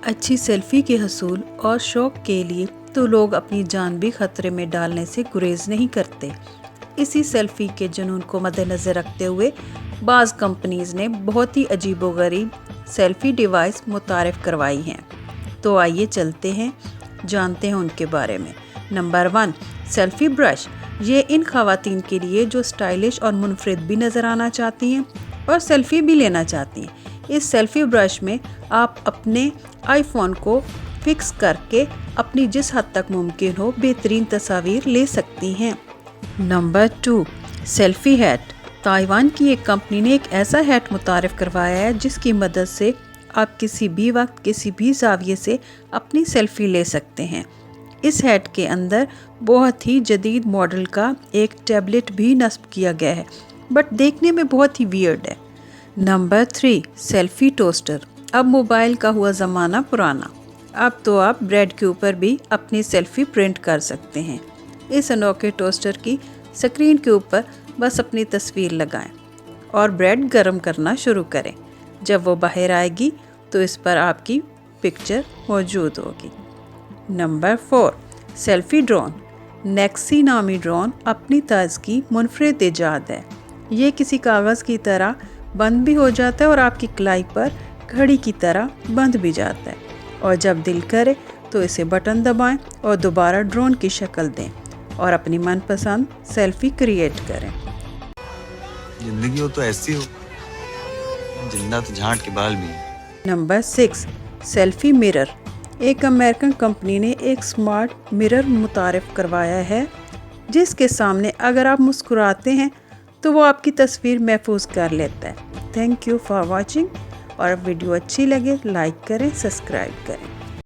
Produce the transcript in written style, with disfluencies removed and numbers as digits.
اچھی سیلفی کے حصول اور شوق کے لیے تو لوگ اپنی جان بھی خطرے میں ڈالنے سے گریز نہیں کرتے۔ اسی سیلفی کے جنون کو مد نظر رکھتے ہوئے بعض کمپنیز نے بہت ہی عجیب و غریب سیلفی ڈیوائس متعارف کروائی ہیں۔ تو آئیے چلتے ہیں، جانتے ہیں ان کے بارے میں۔ Number 1، selfie brush. یہ ان خواتین کے لیے جو سٹائلش اور منفرد بھی نظر آنا چاہتی ہیں اور سیلفی بھی لینا چاہتی ہیں۔ اس سیلفی برش میں آپ اپنے آئی فون کو فکس کر کے اپنی جس حد تک ممکن ہو بہترین تصاویر لے سکتی ہیں۔ Number 2، selfie heat. تائیوان کی ایک کمپنی نے ایک ایسا ہیٹ متعارف کروایا ہے جس کی مدد سے آپ کسی بھی وقت کسی بھی زاویے سے اپنی سیلفی لے سکتے ہیں۔ اس ہیٹ کے اندر بہت ہی جدید ماڈل کا ایک ٹیبلٹ بھی نصب کیا گیا ہے، بٹ دیکھنے میں بہت ہی ویئرڈ ہے۔ Number 3، selfie toaster. اب موبائل کا ہوا زمانہ پرانا، اب تو آپ بریڈ کے اوپر بھی اپنی سیلفی پرنٹ کر سکتے ہیں۔ اس انوکھے ٹوسٹر کی سکرین کے اوپر بس اپنی تصویر لگائیں اور بریڈ گرم کرنا شروع کریں۔ جب وہ باہر آئے گی تو اس پر آپ کی پکچر موجود ہوگی۔ Number 4، selfie drone. نیکسی نامی ڈرون اپنی طرز کی منفرد ایجاد ہے۔ یہ کسی کاغذ کی طرح بند بھی ہو جاتا ہے اور آپ کی کلائی پر گھڑی کی طرح بند بھی جاتا ہے، اور جب دل کرے تو اسے بٹن دبائیں اور دوبارہ ڈرون کی شکل دیں اور اپنی من پسند سیلفی کریٹ کریں۔ زندگی ہو تو ایسی ہو، جنت جھانٹ کے بال بھی ہیں۔ Number 6، selfie mirror. ایک امریکن کمپنی نے ایک سمارٹ مرر متعارف کروایا ہے جس کے سامنے اگر آپ مسکراتے ہیں تو وہ آپ کی تصویر محفوظ کر لیتا ہے۔ تھینک یو فار واچنگ، اور ویڈیو اچھی لگے لائک کریں، سبسکرائب کریں۔